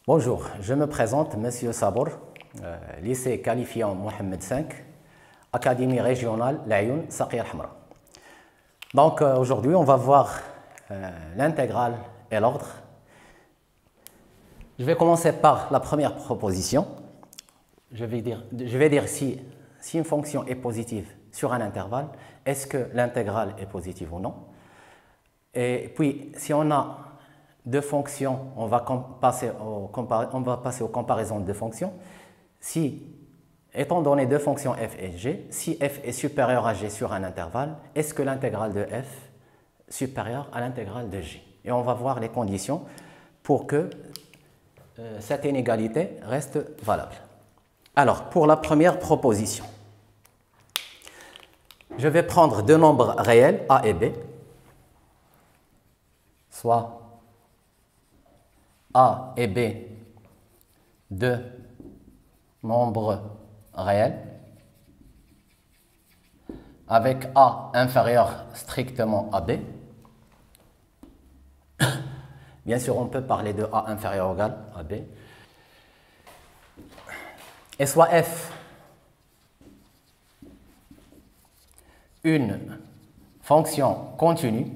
Bonjour, je me présente, Monsieur Sabour, lycée qualifiant Mohamed V, Académie régionale Laayoune Saqiya Hamra. Donc aujourd'hui, on va voir l'intégrale et l'ordre. Je vais commencer par la première proposition. Je vais dire si une fonction est positive sur un intervalle, est-ce que l'intégrale est positive ou non. Et puis, si on a deux fonctions, on va passer aux comparaisons de fonctions. Si, étant donné deux fonctions f et g, si f est supérieur à g sur un intervalle, est-ce que l'intégrale de f est supérieure à l'intégrale de g? Et on va voir les conditions pour que cette inégalité reste valable. Alors, pour la première proposition, je vais prendre deux nombres réels, a et b, soit a et b, deux nombres réels, avec a inférieur strictement à b. Bien sûr, on peut parler de a inférieur ou égal à b. Et soit f une fonction continue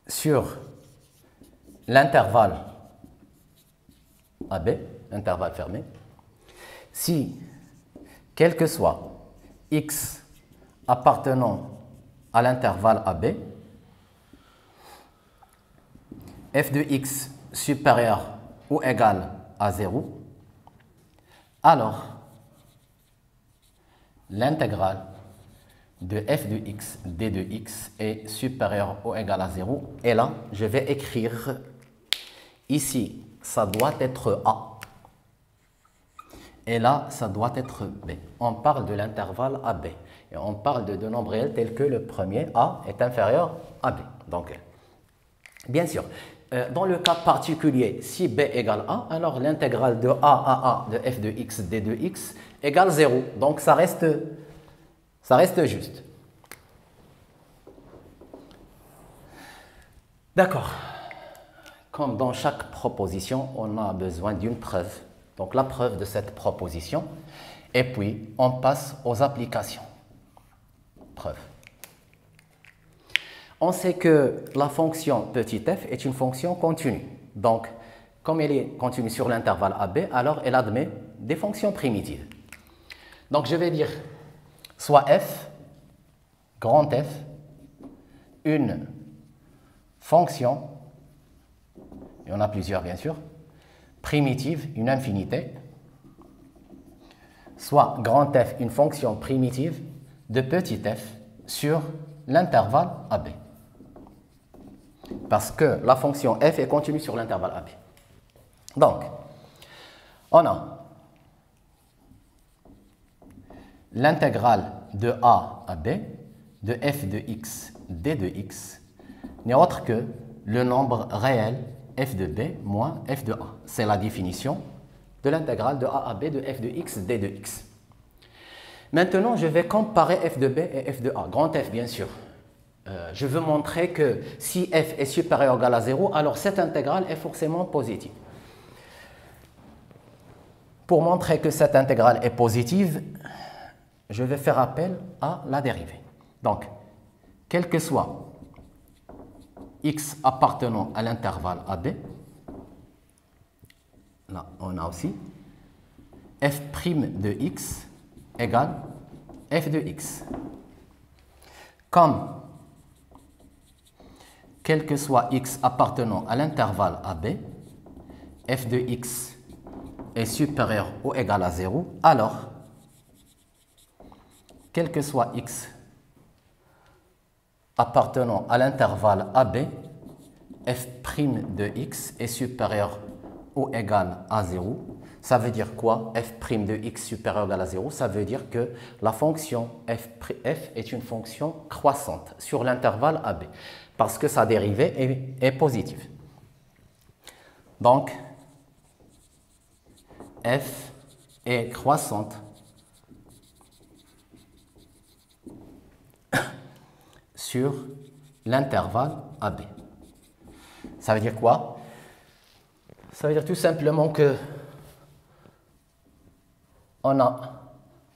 sur l'intervalle AB, intervalle fermé, si, quel que soit x appartenant à l'intervalle AB, f de x supérieur ou égal à 0, alors l'intégrale de f de x, d de x est supérieur ou égal à 0. Et là, je vais écrire ici, ça doit être a. Et là, ça doit être b. On parle de l'intervalle AB. Et on parle de deux nombres réels tels que le premier, a, est inférieur à b. Donc, bien sûr, dans le cas particulier, si b égale a, alors l'intégrale de a à a de f de x, d de x égale 0. Donc, ça reste juste. D'accord. Comme dans chaque proposition, on a besoin d'une preuve. Donc la preuve de cette proposition. Et puis, on passe aux applications. Preuve. On sait que la fonction petit f est une fonction continue. Donc, comme elle est continue sur l'intervalle AB, alors elle admet des fonctions primitives. Donc, je vais dire soit f, grand F, une fonction, il y en a plusieurs bien sûr, primitive, une infinité, soit grand F, une fonction primitive de petit f sur l'intervalle AB. Parce que la fonction f est continue sur l'intervalle AB. Donc, on a l'intégrale de a à b de f de x, d de x n'est autre que le nombre réel f de b moins f de a. C'est la définition de l'intégrale de a à b de f de x, d de x. Maintenant, je vais comparer f de b et f de a. Grand F, bien sûr. Je veux montrer que si f est supérieur ou égal à 0, alors cette intégrale est forcément positive. Pour montrer que cette intégrale est positive, je vais faire appel à la dérivée. Donc, quel que soit x appartenant à l'intervalle AB, là on a aussi, f' de x égale f de x. Comme quel que soit x appartenant à l'intervalle AB, f de x est supérieur ou égal à 0, alors quel que soit x appartenant à l'intervalle AB, f' de x est supérieur ou égal à 0. Ça veut dire quoi? F' de x supérieur ou égal à 0, ça veut dire que la fonction f est une fonction croissante sur l'intervalle AB, parce que sa dérivée est positive. Donc, f est croissante sur l'intervalle AB. Ça veut dire quoi? Ça veut dire tout simplement que on a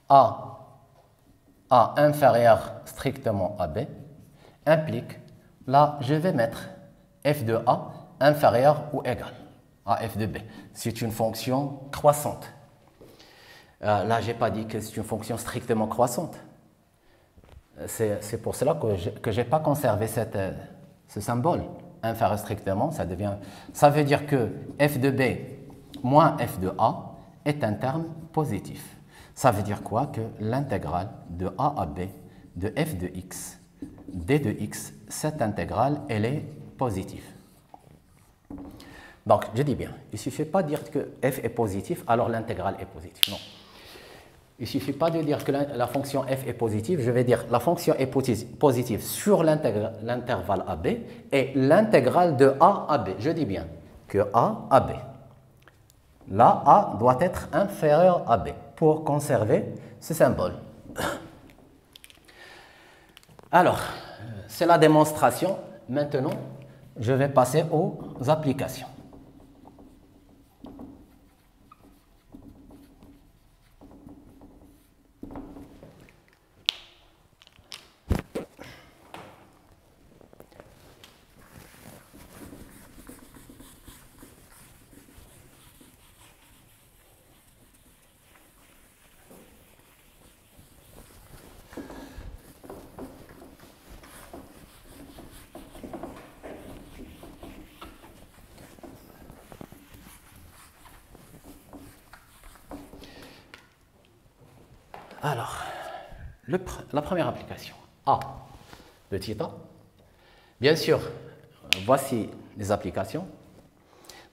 A inférieur strictement à B implique, là je vais mettre f de A inférieur ou égal à f de B. C'est une fonction croissante. Là, je n'ai pas dit que c'est une fonction strictement croissante. C'est pour cela que je n'ai pas conservé ce symbole. Inférieur strictement, ça veut dire que f de B moins f de A est un terme positif. Ça veut dire quoi? Que l'intégrale de A à B de f de x, d de x, cette intégrale, elle est positive. Donc, je dis bien, il ne suffit pas de dire que f est positif, alors l'intégrale est positive. Non. Il ne suffit pas de dire que la fonction f est positive, je vais dire la fonction est positive sur l'intervalle AB et l'intégrale de A à B. Je dis bien que A à B. Là, A doit être inférieur à B pour conserver ce symbole. Alors, c'est la démonstration. Maintenant, je vais passer aux applications. Alors, la première application, A, petit a. Bien sûr, voici les applications.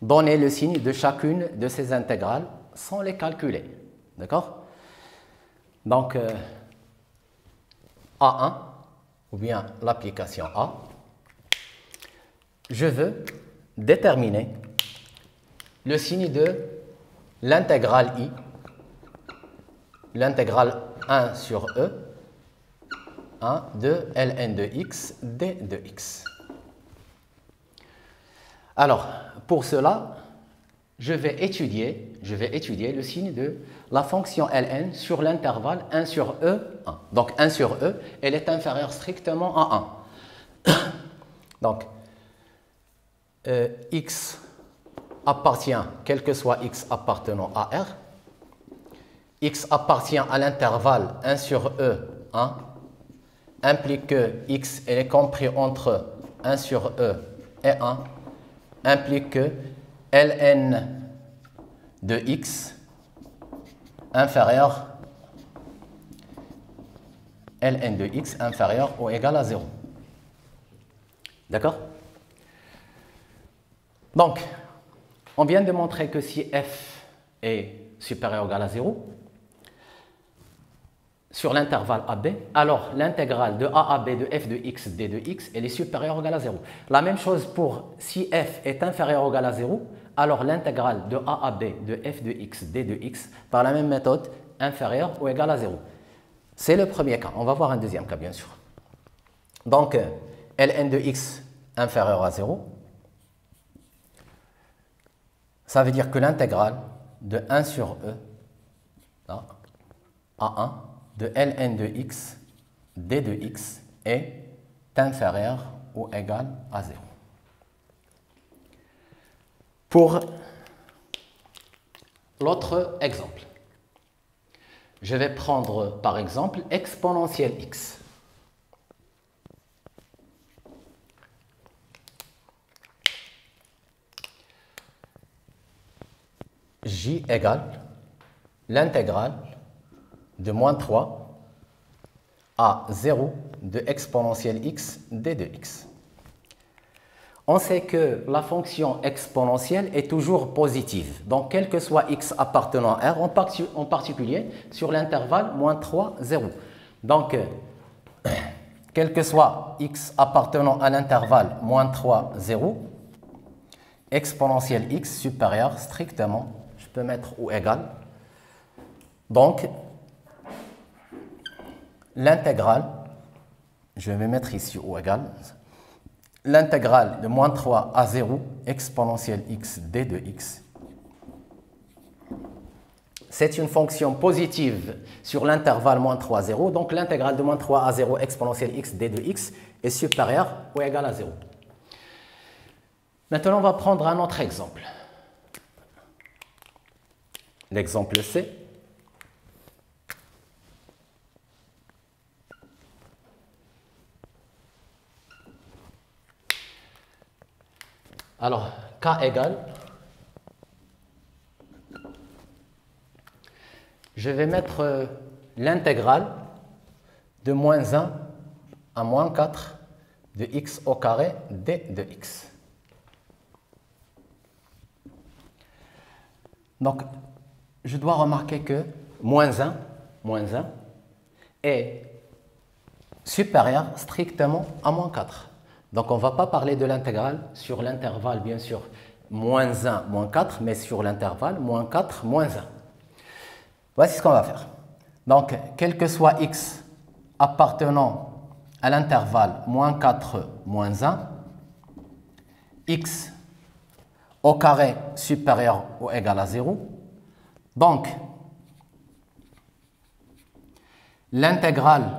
Donner le signe de chacune de ces intégrales sans les calculer. D'accord? Donc, A1, ou bien l'application A, je veux déterminer le signe de l'intégrale I, l'intégrale 1 sur E, 1 de ln de x, d de x. Alors, pour cela, je vais étudier le signe de la fonction ln sur l'intervalle 1 sur E, 1. Donc, 1 sur E, elle est inférieure strictement à 1. Donc, x appartient, quel que soit x appartenant à R, x appartient à l'intervalle 1 sur E, 1, implique que x est compris entre 1 sur E et 1, implique que ln de x inférieur ou égal à 0. D'accord? Donc, on vient de montrer que si f est supérieur ou égal à 0, sur l'intervalle AB, alors l'intégrale de A à B de f de x, d de x, elle est supérieure ou égale à 0. La même chose pour si f est inférieur ou égal à 0, alors l'intégrale de A à B de f de x, d de x, par la même méthode, inférieure ou égale à 0. C'est le premier cas. On va voir un deuxième cas, bien sûr. Donc, ln de x inférieur à 0, ça veut dire que l'intégrale de 1 sur E, là, à 1, de ln de x, d de x est inférieur ou égal à 0. Pour l'autre exemple, je vais prendre par exemple exponentielle x. J égale l'intégrale de moins 3 à 0 de exponentielle x d de x. On sait que la fonction exponentielle est toujours positive. Donc, quel que soit x appartenant à R, en particulier sur l'intervalle moins 3, 0. Donc, quel que soit x appartenant à l'intervalle moins 3, 0, exponentielle x supérieure strictement, je peux mettre ou égal. Donc, l'intégrale, je vais mettre ici ou égal, l'intégrale de moins 3 à 0 exponentielle x d de x. C'est une fonction positive sur l'intervalle moins 3 à 0, donc l'intégrale de moins 3 à 0 exponentielle x d de x est supérieure ou égale à 0. Maintenant, on va prendre un autre exemple. L'exemple C. Alors, k égale, je vais mettre l'intégrale de moins 1 à moins 4 de x au carré d de x. Donc, je dois remarquer que moins 1 est supérieur strictement à moins 4. Donc, on ne va pas parler de l'intégrale sur l'intervalle, bien sûr, moins 1, moins 4, mais sur l'intervalle moins 4, moins 1. Voici ce qu'on va faire. Donc, quel que soit x appartenant à l'intervalle moins 4, moins 1, x au carré supérieur ou égal à 0. Donc, l'intégrale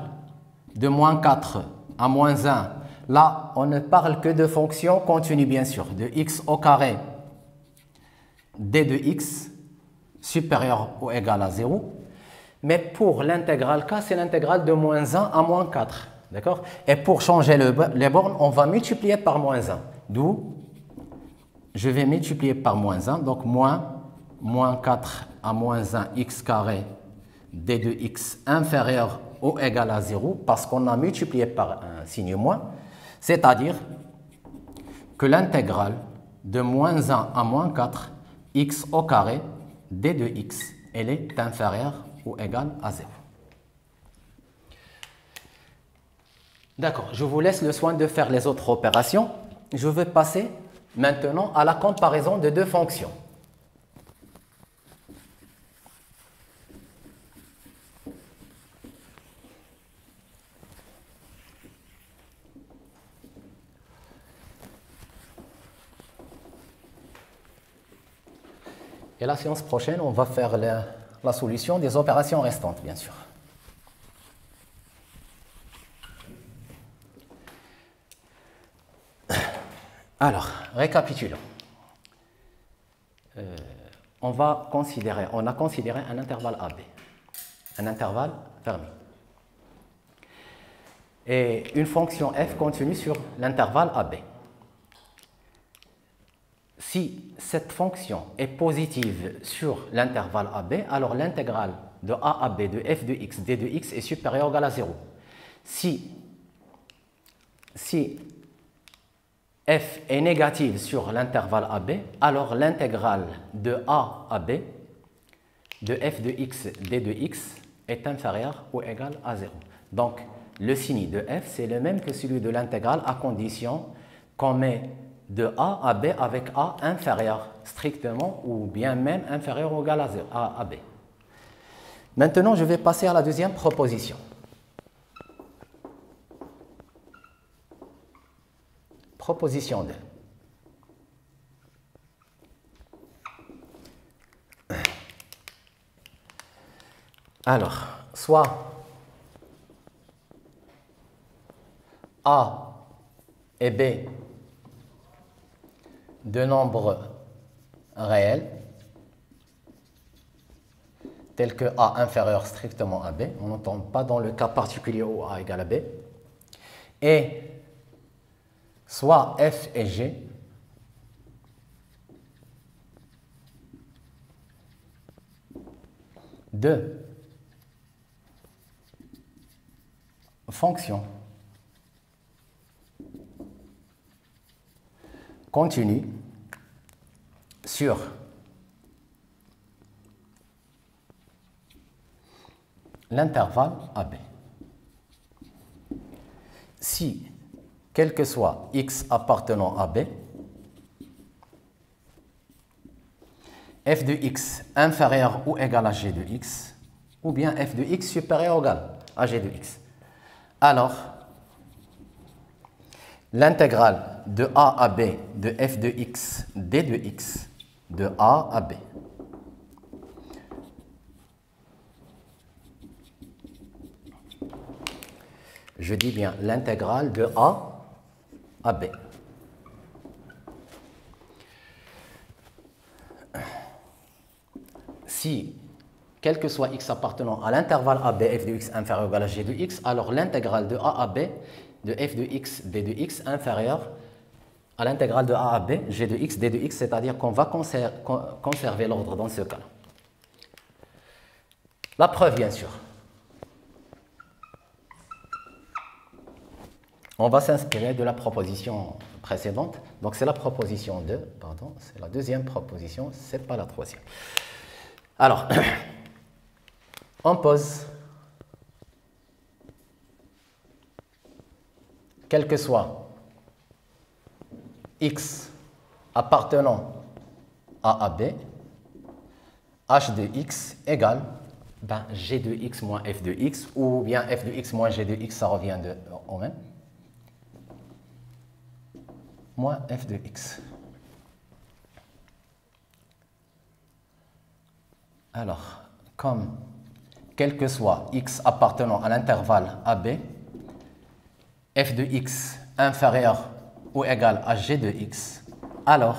de moins 4 à moins 1, là, on ne parle que de fonctions continues, bien sûr, de x au carré d de x supérieur ou égal à 0. Mais pour l'intégrale k, c'est l'intégrale de moins 1 à moins 4. D'accord? Et pour changer les bornes, on va multiplier par moins 1. D'où je vais multiplier par moins 1. Donc, moins 4 à moins 1 x carré d de x inférieur ou égal à 0, parce qu'on a multiplié par un signe moins. C'est-à-dire que l'intégrale de moins 1 à moins 4 x au carré d de x, elle est inférieure ou égale à 0. D'accord, je vous laisse le soin de faire les autres opérations. Je vais passer maintenant à la comparaison de deux fonctions. Et la séance prochaine, on va faire la solution des opérations restantes, bien sûr. Alors, récapitulons. On a considéré un intervalle AB, un intervalle fermé. Et une fonction f continue sur l'intervalle AB. Si cette fonction est positive sur l'intervalle AB, alors l'intégrale de a à b de f de x d de x est supérieure ou égale à 0. Si f est négative sur l'intervalle AB, alors l'intégrale de a à b de f de x d de x est inférieure ou égale à 0. Donc, le signe de f, c'est le même que celui de l'intégrale à condition qu'on met de a à b avec a inférieur strictement ou bien même inférieur ou égal à 0, à b. Maintenant, je vais passer à la deuxième proposition. Proposition 2. Alors, soit a et b de nombres réels, tels que a inférieur strictement à b, on n'entend pas dans le cas particulier où a égale à b, et soit f et g de fonctions continues sur l'intervalle AB. Si, quel que soit x appartenant à B, f de x inférieur ou égal à g de x, ou bien f de x supérieur ou égal à g de x. Alors, l'intégrale de a à b de f de x d de x de a à b. Je dis bien l'intégrale de a à b. Si, quel que soit x appartenant à l'intervalle AB, f de x inférieur ou égal à g de x, alors l'intégrale de a à b de f de x d de x inférieure à l'intégrale de a à b g de x d de x, c'est-à-dire qu'on va conserver l'ordre dans ce cas-là. La preuve, bien sûr. On va s'inspirer de la proposition précédente. Donc c'est la proposition 2, pardon, c'est la deuxième proposition, ce n'est pas la troisième. Alors, on pose, quel que soit x appartenant à b, h de x égale g de x moins f de x, ou bien f de x moins g de x, ça revient au même, moins f de x. Alors, comme quel que soit x appartenant à l'intervalle AB, f de x inférieur ou égal à g de x, alors,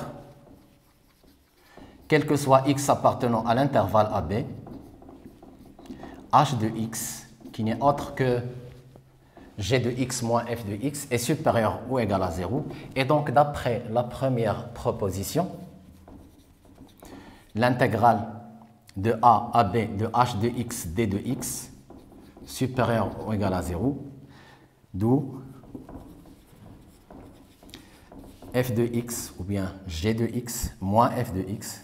quel que soit x appartenant à l'intervalle AB, h de x, qui n'est autre que g de x moins f de x, est supérieur ou égal à 0. Et donc, d'après la première proposition, l'intégrale de a à b de h de x d de x supérieur ou égal à 0, d'où f de x ou bien g de x moins f de x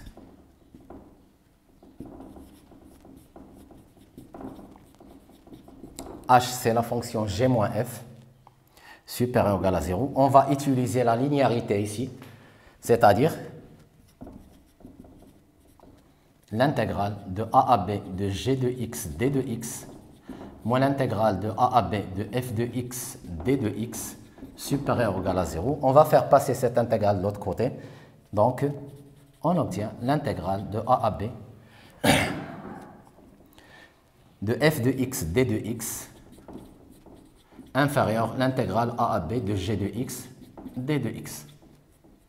h, c'est la fonction g moins f, supérieur ou égal à 0. On va utiliser la linéarité ici, c'est-à-dire l'intégrale de a à b de g de x d de x moins l'intégrale de a à b de f de x d de x supérieur ou égal à 0. On va faire passer cette intégrale de l'autre côté. Donc, on obtient l'intégrale de a à b de f de x d de x inférieur l'intégrale a à b de g de x d de x.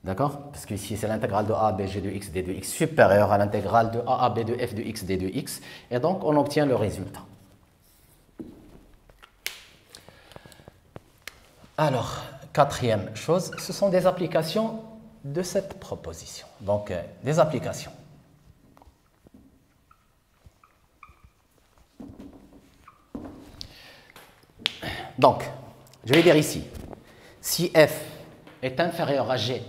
D'accord? Parce que ici, c'est l'intégrale de a à b g de x d de x supérieure à l'intégrale de a à b de f de x d de x. Et donc, on obtient le résultat. Alors, quatrième chose, ce sont des applications de cette proposition. Donc, des applications. Donc, je vais dire ici, si f est inférieur à g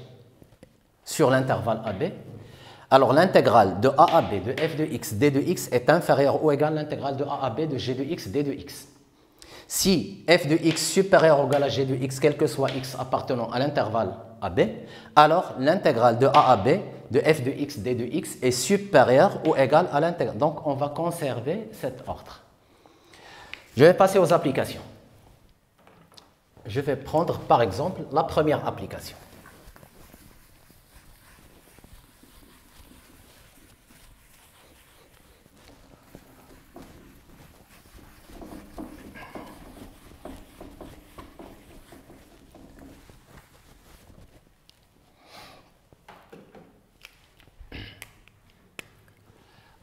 sur l'intervalle AB, alors l'intégrale de a à b de f de x d de x est inférieure ou égale à l'intégrale de a à b de g de x d de x. Si f de x supérieur ou égal à g de x, quel que soit x appartenant à l'intervalle AB, alors l'intégrale de a à b de f de x d de x est supérieure ou égale à l'intégrale. Donc on va conserver cet ordre. Je vais passer aux applications. Je vais prendre par exemple la première application.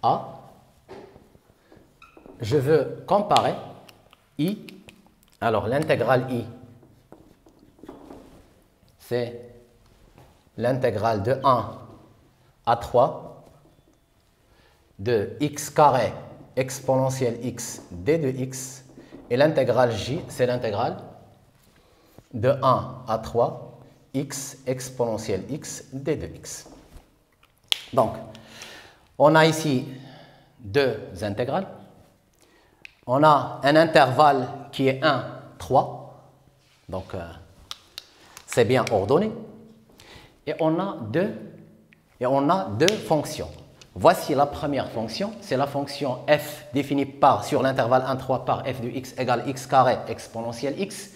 A, je veux comparer I, alors l'intégrale I, c'est l'intégrale de 1 à 3 de x carré exponentielle x d de x, et l'intégrale J, c'est l'intégrale de 1 à 3 x exponentielle x d de x. Donc, on a ici deux intégrales. On a un intervalle qui est 1, 3. Donc, c'est bien ordonné. Et on a deux fonctions. Voici la première fonction. C'est la fonction f définie sur l'intervalle 1, 3 par f de x égale x carré exponentielle x.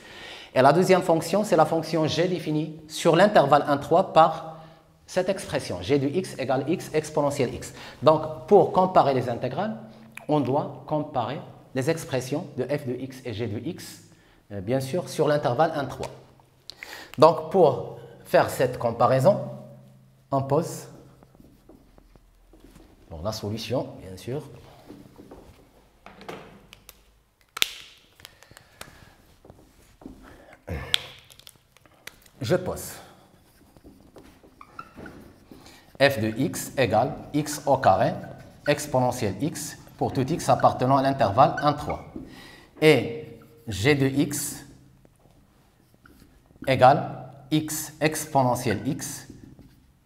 Et la deuxième fonction, c'est la fonction g définie sur l'intervalle 1, 3 par cette expression, g de x égale x exponentielle x. Donc, pour comparer les intégrales, on doit comparer les expressions de f de x et g de x, bien sûr, sur l'intervalle 1, 3. Donc, pour faire cette comparaison, on pose la solution, bien sûr. Je pose f de x égale x au carré exponentielle x pour tout x appartenant à l'intervalle 1, 3. Et g de x égale x exponentielle x,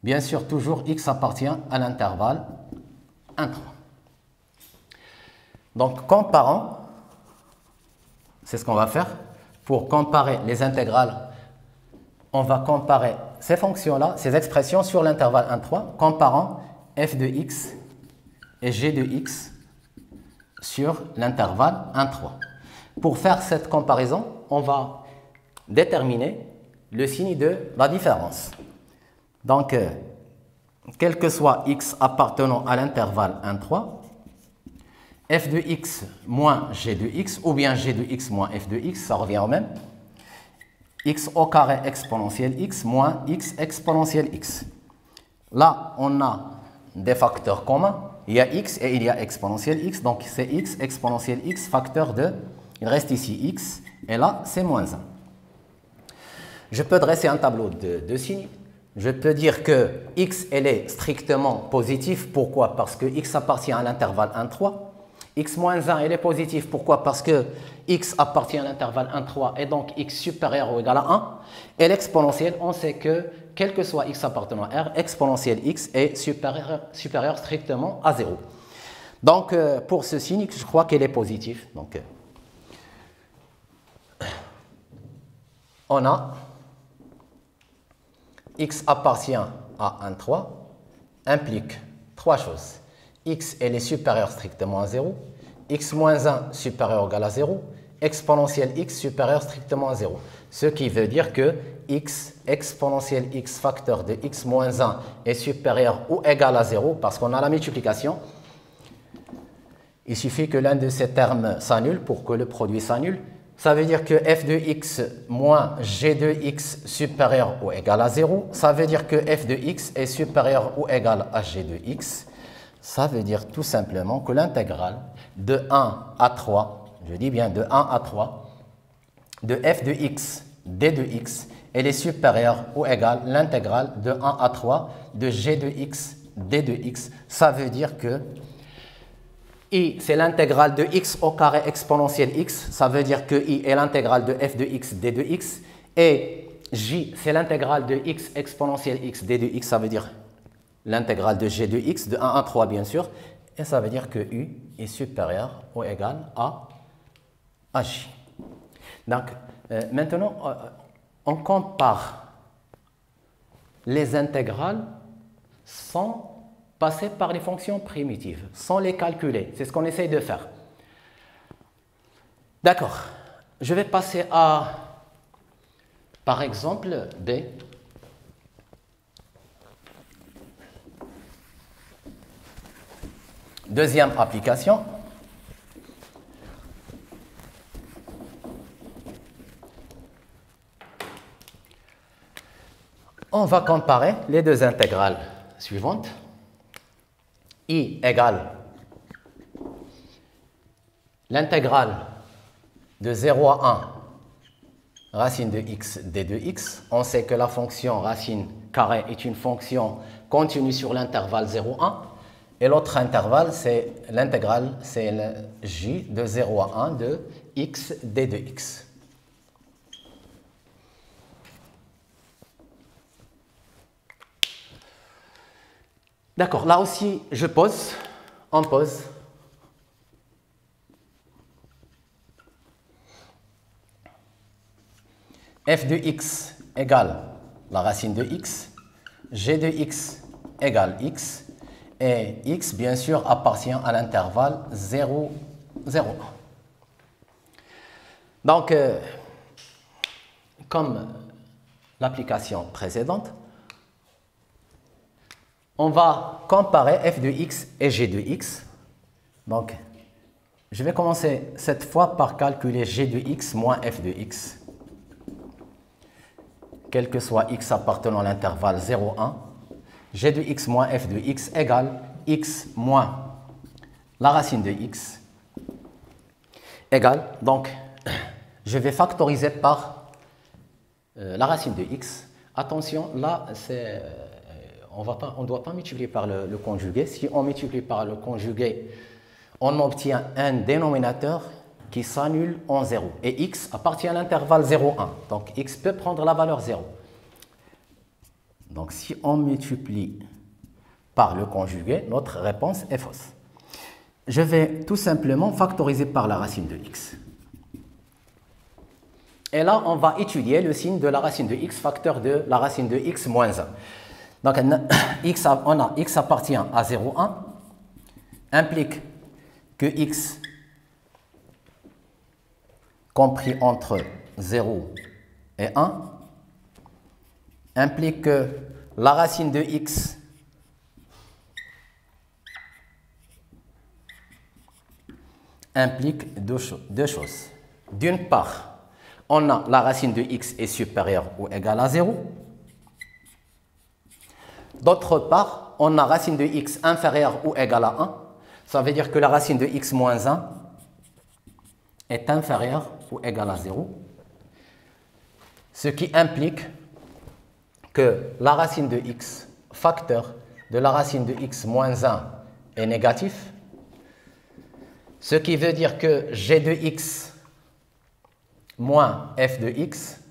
bien sûr toujours x appartient à l'intervalle 1, 3. Donc comparons, c'est ce qu'on va faire, pour comparer les intégrales, on va comparer ces fonctions-là, ces expressions sur l'intervalle 1, 3, comparant f de x et g de x sur l'intervalle 1, 3. Pour faire cette comparaison, on va déterminer le signe de la différence. Donc, quel que soit x appartenant à l'intervalle 1, 3, f de x moins g de x, ou bien g de x moins f de x, ça revient au même, x au carré exponentielle x moins x exponentielle x. Là, on a des facteurs communs. Il y a x et il y a exponentielle x. Donc, c'est x exponentielle x facteur de... Il reste ici x. Et là, c'est moins 1. Je peux dresser un tableau de signes. Je peux dire que x, elle est strictement positive. Pourquoi? Parce que x appartient à l'intervalle 1, 3. X moins 1, elle est positive. Pourquoi? Parce que x appartient à l'intervalle 1, 3 et donc x supérieur ou égal à 1. Et l'exponentielle, on sait que quel que soit x appartenant à R, exponentielle x est supérieur strictement à 0. Donc, pour ce signe, je crois qu'elle est positive. Donc, on a x appartient à 1, 3, implique trois choses. X, elle est supérieure strictement à 0. X moins 1 supérieur ou égal à 0. Exponentielle x supérieur strictement à 0. Ce qui veut dire que x exponentielle x facteur de x moins 1 est supérieur ou égal à 0 parce qu'on a la multiplication. Il suffit que l'un de ces termes s'annule pour que le produit s'annule. Ça veut dire que f de x moins g de x supérieur ou égal à 0. Ça veut dire que f de x est supérieur ou égal à g de x. Ça veut dire tout simplement que l'intégrale de 1 à 3, je dis bien de 1 à 3, de f de x, d de x, elle est supérieure ou égale l'intégrale de 1 à 3 de g de x, d de x. Ça veut dire que I, c'est l'intégrale de x au carré exponentielle x. Ça veut dire que I est l'intégrale de f de x, d de x. Et J, c'est l'intégrale de x exponentielle x, d de x. Ça veut dire l'intégrale de g de x, de 1 à 3 bien sûr, et ça veut dire que u est supérieur ou égal à j. Donc, maintenant, on compare les intégrales sans passer par les fonctions primitives, sans les calculer. C'est ce qu'on essaye de faire. D'accord. Je vais passer à, par exemple, B. Deuxième application. On va comparer les deux intégrales suivantes. I égale l'intégrale de 0 à 1 racine de x d de x. On sait que la fonction racine carrée est une fonction continue sur l'intervalle 0 à 1. Et l'autre intervalle, c'est l'intégrale, c'est le j de 0 à 1 de x d de x. D'accord, là aussi, je pose, on pose. F de x égale la racine de x, g de x égale x, et x, bien sûr, appartient à l'intervalle 0, 0, 1. Donc, comme l'application précédente, on va comparer f de x et g de x. Donc, je vais commencer cette fois par calculer g de x moins f de x. Quel que soit x appartenant à l'intervalle 0, 1, g de x moins f de x égale x moins la racine de x égale, donc, je vais factoriser par la racine de x. Attention, là, on ne doit pas multiplier par le conjugué. Si on multiplie par le conjugué, on obtient un dénominateur qui s'annule en 0. Et x appartient à l'intervalle 0, 1. Donc, x peut prendre la valeur 0. Donc, si on multiplie par le conjugué, notre réponse est fausse. Je vais tout simplement factoriser par la racine de x. Et là, on va étudier le signe de la racine de x, facteur de la racine de x moins 1. Donc, on a x appartient à 0, 1, implique que x compris entre 0 et 1 implique que la racine de x implique deux choses. D'une part, on a la racine de x est supérieure ou égale à 0. D'autre part, on a racine de x inférieure ou égale à 1. Ça veut dire que la racine de x moins 1 est inférieure ou égale à 0. Ce qui implique que la racine de x, facteur de la racine de x moins 1 est négatif. Ce qui veut dire que g de x moins f de x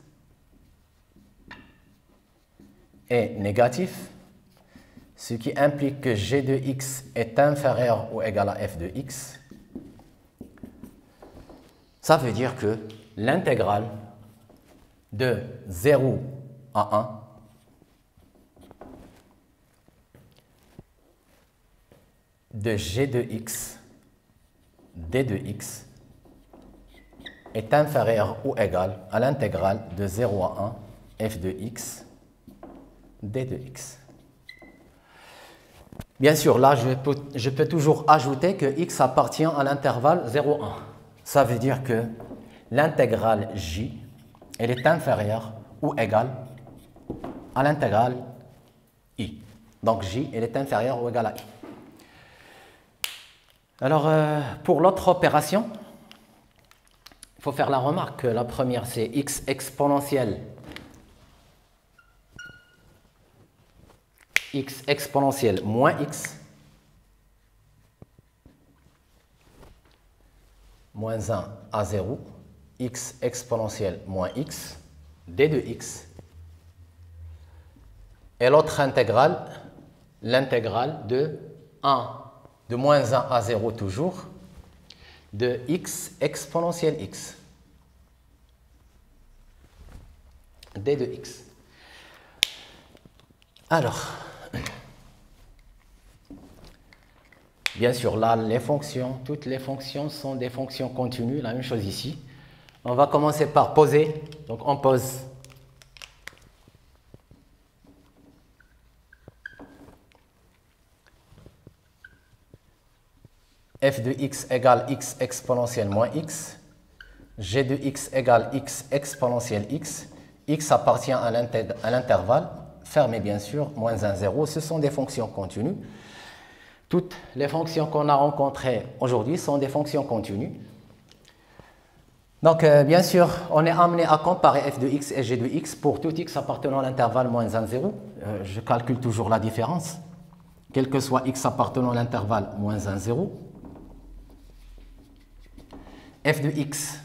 est négatif, ce qui implique que g de x est inférieur ou égal à f de x. Ça veut dire que l'intégrale de 0 à 1 de g de x d de x est inférieur ou égal à l'intégrale de 0 à 1 f de x d de x. Bien sûr, là, je peux toujours ajouter que x appartient à l'intervalle 0, 1. Ça veut dire que l'intégrale j, elle est inférieure ou égale à l'intégrale i. Donc j, elle est inférieure ou égale à i. Alors, pour l'autre opération, il faut faire la remarque que la première, c'est x exponentielle moins x moins 1 à 0, x exponentielle moins x, d de x. Et l'autre intégrale, l'intégrale de moins 1 à 0 toujours, de x exponentielle x, d de x. Alors, bien sûr, là, toutes les fonctions sont des fonctions continues, la même chose ici. On va commencer par poser. Donc, on pose f de x égale x exponentielle moins x, g de x égale x exponentielle x, x appartient à l'intervalle, fermé bien sûr, moins 1, 0, ce sont des fonctions continues. Toutes les fonctions qu'on a rencontrées aujourd'hui sont des fonctions continues. Donc, bien sûr, on est amené à comparer f de x et g de x pour tout x appartenant à l'intervalle moins 1, 0. Je calcule toujours la différence, quel que soit x appartenant à l'intervalle moins 1, 0. f de x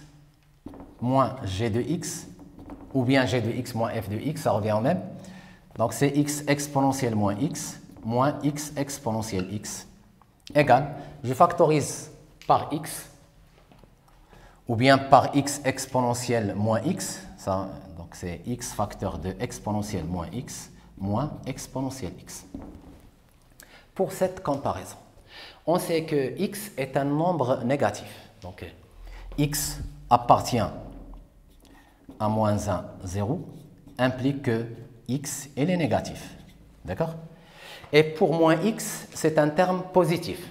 moins g de x, ou bien g de x moins f de x, ça revient au même. Donc, c'est x exponentielle moins x exponentielle x égale, je factorise par x, ou bien par x exponentielle moins x, ça, donc c'est x facteur de exponentielle moins exponentielle x. Pour cette comparaison, on sait que x est un nombre négatif. Donc, x appartient à moins 1, 0, implique que x il est négatif. D'accord? Et pour moins x, c'est un terme positif.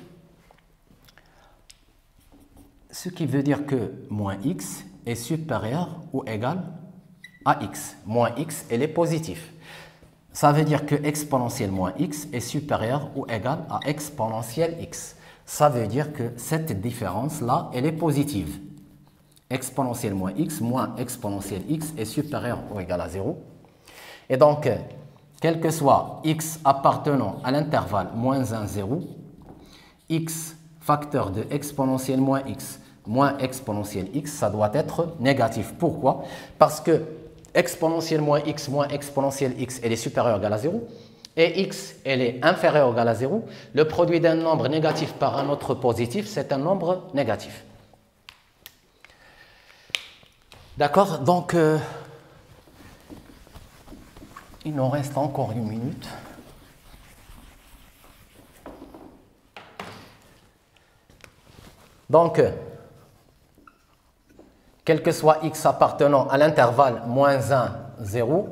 Ce qui veut dire que moins x est supérieur ou égal à x. Moins x, elle est positif. Ça veut dire que exponentielle moins x est supérieur ou égal à exponentielle x. Ça veut dire que cette différence-là, elle est positive. Exponentielle moins exponentielle x est supérieur ou égal à 0. Et donc, quel que soit x appartenant à l'intervalle moins 1, 0, x facteur de exponentielle moins exponentielle x, ça doit être négatif. Pourquoi? Parce que exponentielle moins exponentielle x, elle est supérieure ou égale à 0, et x, elle est inférieure ou égale à 0. Le produit d'un nombre négatif par un autre positif, c'est un nombre négatif. D'accord? Donc, il nous reste encore une minute. Donc, quel que soit x appartenant à l'intervalle moins 1, 0,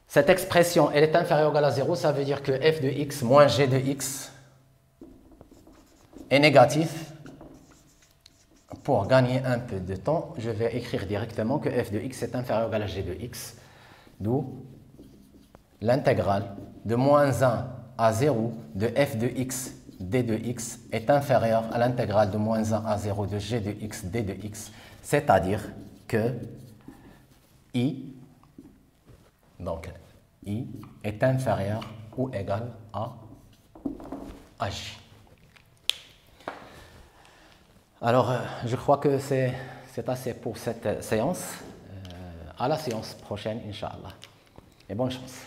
cette expression, elle est inférieure ou égale à 0, ça veut dire que f de x moins g de x est négatif. Pour gagner un peu de temps, je vais écrire directement que f de x est inférieur ou égal à g de x, d'où l'intégrale de moins 1 à 0 de f de x d de x est inférieure à l'intégrale de moins 1 à 0 de g de x d de x, c'est-à-dire que i, donc i est inférieur ou égal à j. Alors, je crois que c'est assez pour cette séance. À la séance prochaine, Inch'Allah. Et bonne chance.